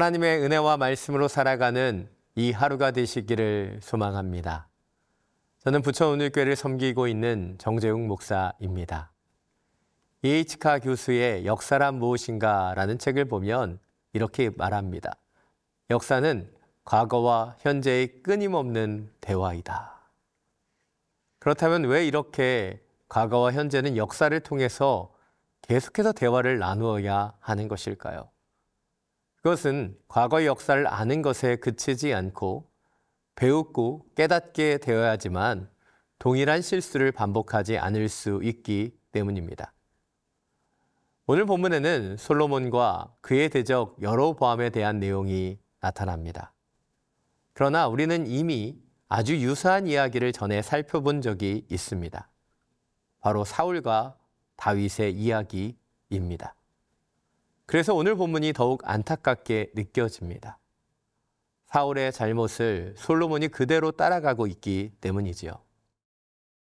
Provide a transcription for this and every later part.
하나님의 은혜와 말씀으로 살아가는 이 하루가 되시기를 소망합니다. 저는 부천오늘교회를 섬기고 있는 정재웅 목사입니다. E.H.카 교수의 역사란 무엇인가 라는 책을 보면 이렇게 말합니다. 역사는 과거와 현재의 끊임없는 대화이다. 그렇다면 왜 이렇게 과거와 현재는 역사를 통해서 계속해서 대화를 나누어야 하는 것일까요? 그것은 과거의 역사를 아는 것에 그치지 않고 배우고 깨닫게 되어야지만 동일한 실수를 반복하지 않을 수 있기 때문입니다. 오늘 본문에는 솔로몬과 그의 대적 여로보암에 대한 내용이 나타납니다. 그러나 우리는 이미 아주 유사한 이야기를 전에 살펴본 적이 있습니다. 바로 사울과 다윗의 이야기입니다. 그래서 오늘 본문이 더욱 안타깝게 느껴집니다. 사울의 잘못을 솔로몬이 그대로 따라가고 있기 때문이지요.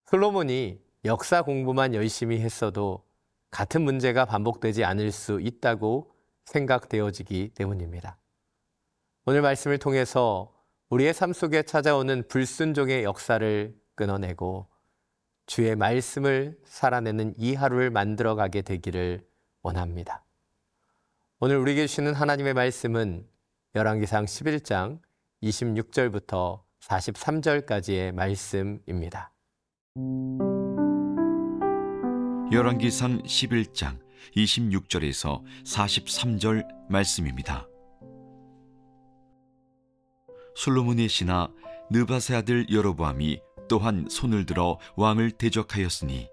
솔로몬이 역사 공부만 열심히 했어도 같은 문제가 반복되지 않을 수 있다고 생각되어지기 때문입니다. 오늘 말씀을 통해서 우리의 삶 속에 찾아오는 불순종의 역사를 끊어내고 주의 말씀을 살아내는 이 하루를 만들어가게 되기를 원합니다. 오늘 우리에게 주시는 하나님의 말씀은 열왕기상 11장 26절부터 43절까지의 말씀입니다. 열왕기상 11장 26절에서 43절 말씀입니다. 솔로몬의 신하 느바세 아들 여로보암이 또한 손을 들어 왕을 대적하였으니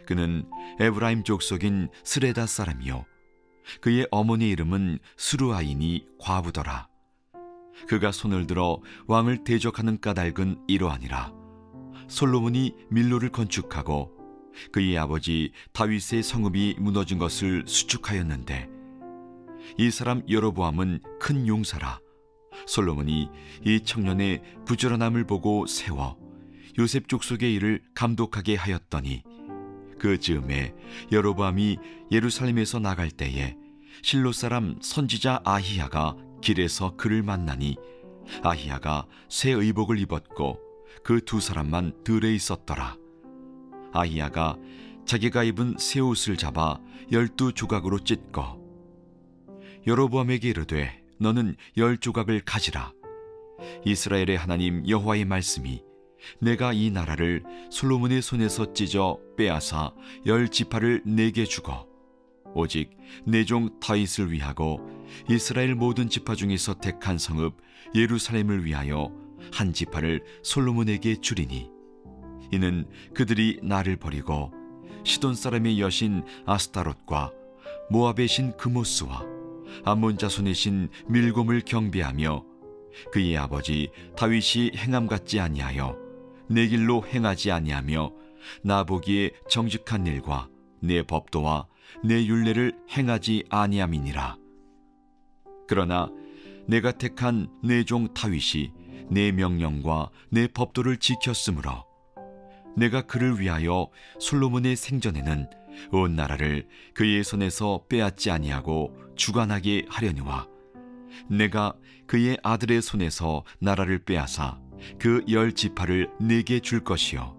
그는 에브라임 족속인 스레다 사람이요 그의 어머니 이름은 스루아이니 과부더라. 그가 손을 들어 왕을 대적하는 까닭은 이러하니라. 솔로몬이 밀로를 건축하고 그의 아버지 다윗의 성읍이 무너진 것을 수축하였는데 이 사람 여로보암은 큰 용사라. 솔로몬이 이 청년의 부지런함을 보고 세워 요셉 족속의 일을 감독하게 하였더니 그 즈음에 여로보암이 예루살렘에서 나갈 때에 실로 사람 선지자 아히야가 길에서 그를 만나니 아히야가 새 의복을 입었고 그 두 사람만 들에 있었더라. 아히야가 자기가 입은 새 옷을 잡아 12조각으로 찢고 여로보암에게 이르되 너는 10조각을 가지라. 이스라엘의 하나님 여호와의 말씀이 내가 이 나라를 솔로몬의 손에서 찢어 빼앗아 10지파를 내게 주고 오직 내 종 다윗을 위하고 이스라엘 모든 지파 중에서 택한 성읍 예루살렘을 위하여 한 지파를 솔로몬에게 주리니 이는 그들이 나를 버리고 시돈 사람의 여신 아스타롯과 모압의 신 그모스와 암몬 자손의 신 밀곰을 경배하며 그의 아버지 다윗이 행함 같지 아니하여 내 길로 행하지 아니하며 나 보기에 정직한 일과 내 법도와 내 율례를 행하지 아니함이니라. 그러나 내가 택한 내 종 다윗이 내 명령과 내 법도를 지켰으므로 내가 그를 위하여 솔로몬의 생전에는 온 나라를 그의 손에서 빼앗지 아니하고 주관하게 하려니와 내가 그의 아들의 손에서 나라를 빼앗아 그 10지파를 내게 줄 것이요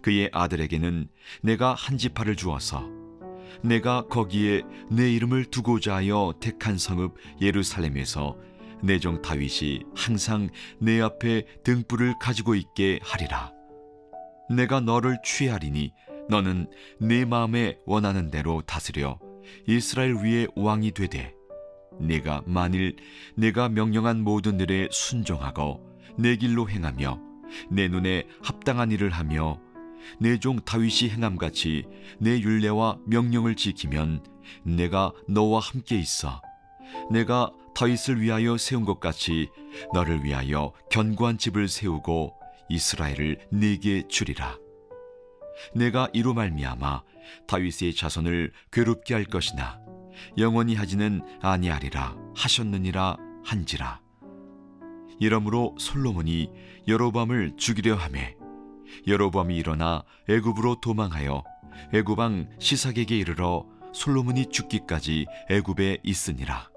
그의 아들에게는 내가 한 지파를 주어서 내가 거기에 내 이름을 두고자 하여 택한 성읍 예루살렘에서 내 종 다윗이 항상 내 앞에 등불을 가지고 있게 하리라. 내가 너를 취하리니 너는 내 마음에 원하는 대로 다스려 이스라엘 위에 왕이 되되 네가 만일 내가 명령한 모든 일에 순종하고 내 길로 행하며 내 눈에 합당한 일을 하며 내 종 다윗이 행함같이 내 율례와 명령을 지키면 내가 너와 함께 있어 내가 다윗을 위하여 세운 것 같이 너를 위하여 견고한 집을 세우고 이스라엘을 네게 주리라. 내가 이로 말미암아 다윗의 자손을 괴롭게 할 것이나 영원히 하지는 아니하리라 하셨느니라 한지라. 이러므로 솔로몬이 여로보암을 죽이려 하매 여로보암이 일어나 애굽으로 도망하여 애굽 왕 시삭에게 이르러 솔로몬이 죽기까지 애굽에 있으니라.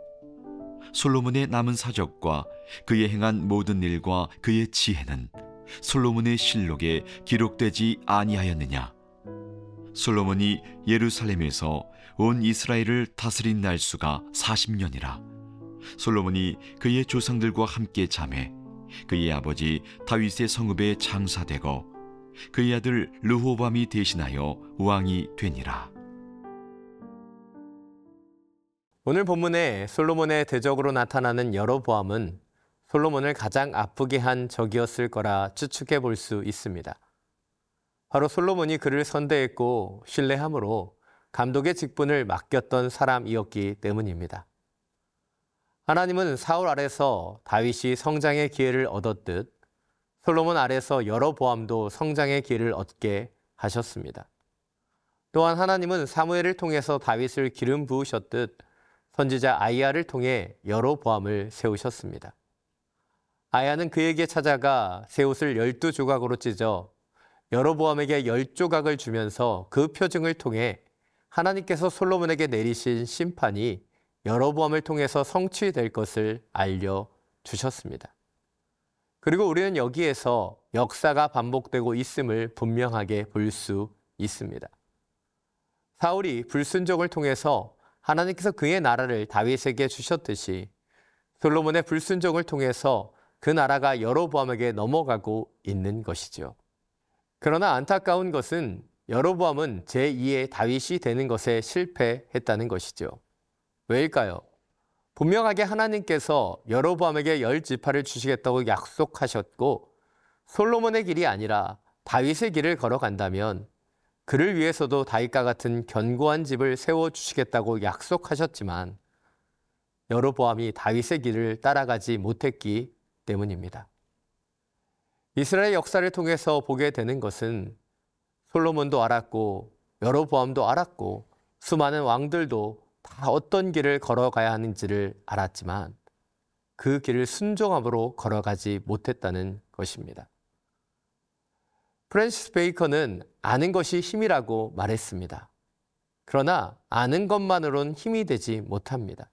솔로몬의 남은 사적과 그의 행한 모든 일과 그의 지혜는 솔로몬의 실록에 기록되지 아니하였느냐? 솔로몬이 예루살렘에서 온 이스라엘을 다스린 날수가 40년이라. 솔로몬이 그의 조상들과 함께 잠에 그의 아버지 다윗의 성읍에 장사되고 그의 아들 르호밤이 대신하여 왕이 되니라. 오늘 본문에 솔로몬의 대적으로 나타나는 여로보암은 솔로몬을 가장 아프게 한 적이었을 거라 추측해 볼 수 있습니다. 바로 솔로몬이 그를 선대했고 신뢰함으로 감독의 직분을 맡겼던 사람이었기 때문입니다. 하나님은 사울 아래서 다윗이 성장의 기회를 얻었듯 솔로몬 아래서 여로보암도 성장의 기회를 얻게 하셨습니다. 또한 하나님은 사무엘을 통해서 다윗을 기름 부으셨듯 선지자 아이야를 통해 여로보암을 세우셨습니다. 아이야는 그에게 찾아가 새 옷을 12조각으로 찢어 여로보암에게 10조각을 주면서 그 표징을 통해 하나님께서 솔로몬에게 내리신 심판이 여로보암을 통해서 성취될 것을 알려주셨습니다. 그리고 우리는 여기에서 역사가 반복되고 있음을 분명하게 볼 수 있습니다. 사울이 불순종을 통해서 하나님께서 그의 나라를 다윗에게 주셨듯이 솔로몬의 불순종을 통해서 그 나라가 여로보암에게 넘어가고 있는 것이죠. 그러나 안타까운 것은 여로보암은 제2의 다윗이 되는 것에 실패했다는 것이죠. 왜일까요? 분명하게 하나님께서 여로보암에게 10지파를 주시겠다고 약속하셨고 솔로몬의 길이 아니라 다윗의 길을 걸어간다면 그를 위해서도 다윗과 같은 견고한 집을 세워주시겠다고 약속하셨지만 여로보암이 다윗의 길을 따라가지 못했기 때문입니다. 이스라엘 역사를 통해서 보게 되는 것은 솔로몬도 알았고 여로보암도 알았고 수많은 왕들도 다 어떤 길을 걸어가야 하는지를 알았지만 그 길을 순종함으로 걸어가지 못했다는 것입니다. 프랜시스 베이컨은 아는 것이 힘이라고 말했습니다. 그러나 아는 것만으로는 힘이 되지 못합니다.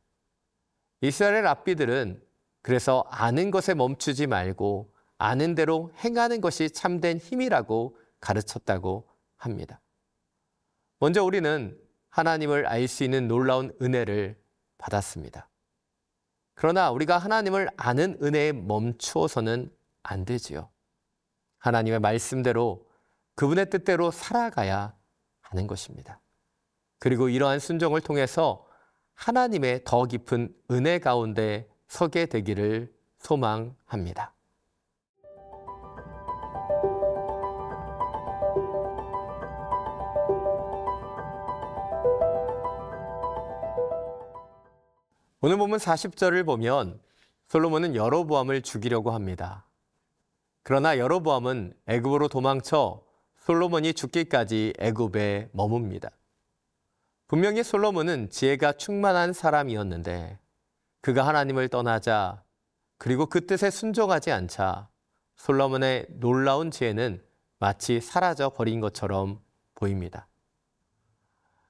이스라엘 랍비들은 그래서 아는 것에 멈추지 말고 아는 대로 행하는 것이 참된 힘이라고 가르쳤다고 합니다. 먼저 우리는 하나님을 알 수 있는 놀라운 은혜를 받았습니다. 그러나 우리가 하나님을 아는 은혜에 멈추어서는 안 되지요. 하나님의 말씀대로 그분의 뜻대로 살아가야 하는 것입니다. 그리고 이러한 순종을 통해서 하나님의 더 깊은 은혜 가운데 서게 되기를 소망합니다. 오늘 본문 40절을 보면 솔로몬은 여로보암을 죽이려고 합니다. 그러나 여로보암은 애굽으로 도망쳐 솔로몬이 죽기까지 애굽에 머뭅니다. 분명히 솔로몬은 지혜가 충만한 사람이었는데 그가 하나님을 떠나자 그리고 그 뜻에 순종하지 않자 솔로몬의 놀라운 지혜는 마치 사라져 버린 것처럼 보입니다.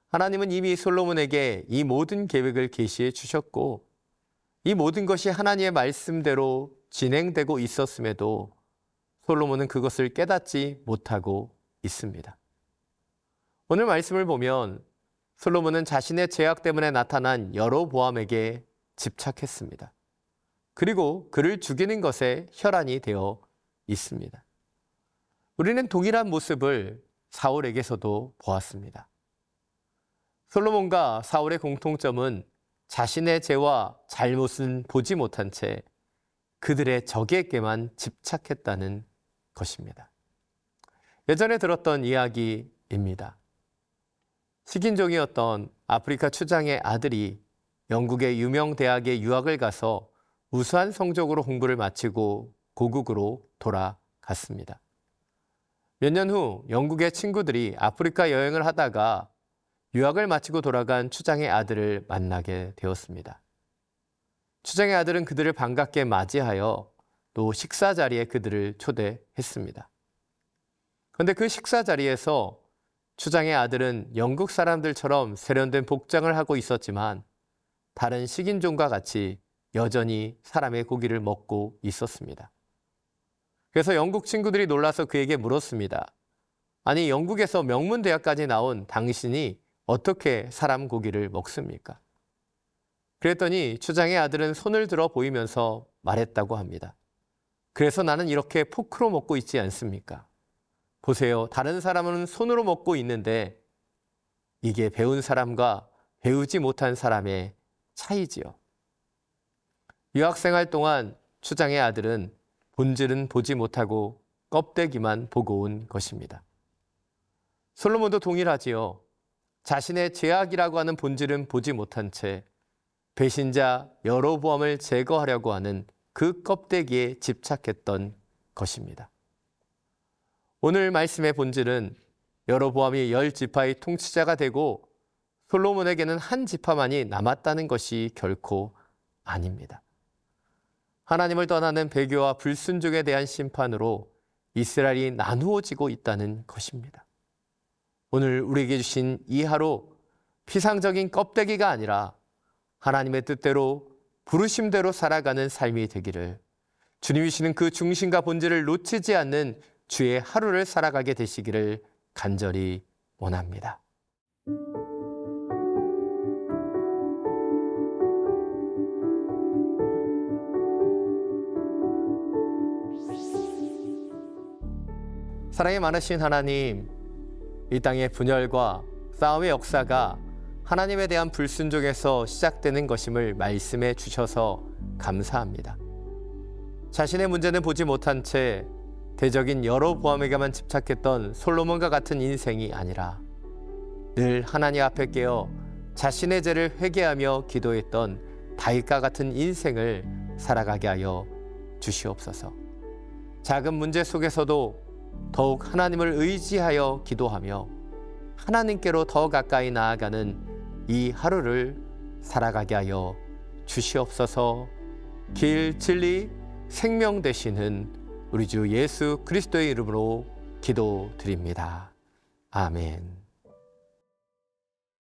하나님은 이미 솔로몬에게 이 모든 계획을 계시해 주셨고 이 모든 것이 하나님의 말씀대로 진행되고 있었음에도 솔로몬은 그것을 깨닫지 못하고 있습니다. 오늘 말씀을 보면 솔로몬은 자신의 죄악 때문에 나타난 여로보암에게 집착했습니다. 그리고 그를 죽이는 것에 혈안이 되어 있습니다. 우리는 동일한 모습을 사울에게서도 보았습니다. 솔로몬과 사울의 공통점은 자신의 죄와 잘못은 보지 못한 채 그들의 적에게만 집착했다는 것입니다. 예전에 들었던 이야기입니다. 식인종이었던 아프리카 추장의 아들이 영국의 유명 대학에 유학을 가서 우수한 성적으로 공부를 마치고 고국으로 돌아갔습니다. 몇 년 후 영국의 친구들이 아프리카 여행을 하다가 유학을 마치고 돌아간 추장의 아들을 만나게 되었습니다. 추장의 아들은 그들을 반갑게 맞이하여 또 식사 자리에 그들을 초대했습니다. 그런데 그 식사 자리에서 추장의 아들은 영국 사람들처럼 세련된 복장을 하고 있었지만 다른 식인종과 같이 여전히 사람의 고기를 먹고 있었습니다. 그래서 영국 친구들이 놀라서 그에게 물었습니다. 아니, 영국에서 명문대학까지 나온 당신이 어떻게 사람 고기를 먹습니까? 그랬더니 추장의 아들은 손을 들어 보이면서 말했다고 합니다. 그래서 나는 이렇게 포크로 먹고 있지 않습니까? 보세요. 다른 사람은 손으로 먹고 있는데 이게 배운 사람과 배우지 못한 사람의 차이지요. 유학생활 동안 추장의 아들은 본질은 보지 못하고 껍데기만 보고 온 것입니다. 솔로몬도 동일하지요. 자신의 죄악이라고 하는 본질은 보지 못한 채 배신자 여로보암을 제거하려고 하는 그 껍데기에 집착했던 것입니다. 오늘 말씀의 본질은 여로보암이 10지파의 통치자가 되고 솔로몬에게는 한 지파만이 남았다는 것이 결코 아닙니다. 하나님을 떠나는 배교와 불순종에 대한 심판으로 이스라엘이 나누어지고 있다는 것입니다. 오늘 우리에게 주신 이 하루, 피상적인 껍데기가 아니라 하나님의 뜻대로 부르심대로 살아가는 삶이 되기를, 주님이 주시는 그 중심과 본질을 놓치지 않는 주의 하루를 살아가게 되시기를 간절히 원합니다. 사랑이 많으신 하나님, 이 땅의 분열과 싸움의 역사가 하나님에 대한 불순종에서 시작되는 것임을 말씀해 주셔서 감사합니다. 자신의 문제는 보지 못한 채 대적인 여로보암에게만 집착했던 솔로몬과 같은 인생이 아니라 늘 하나님 앞에 깨어 자신의 죄를 회개하며 기도했던 다윗과 같은 인생을 살아가게 하여 주시옵소서. 작은 문제 속에서도 더욱 하나님을 의지하여 기도하며 하나님께로 더 가까이 나아가는 이 하루를 살아가게 하여 주시옵소서. 길, 진리, 생명 되시는 우리 주 예수 그리스도의 이름으로 기도드립니다. 아멘.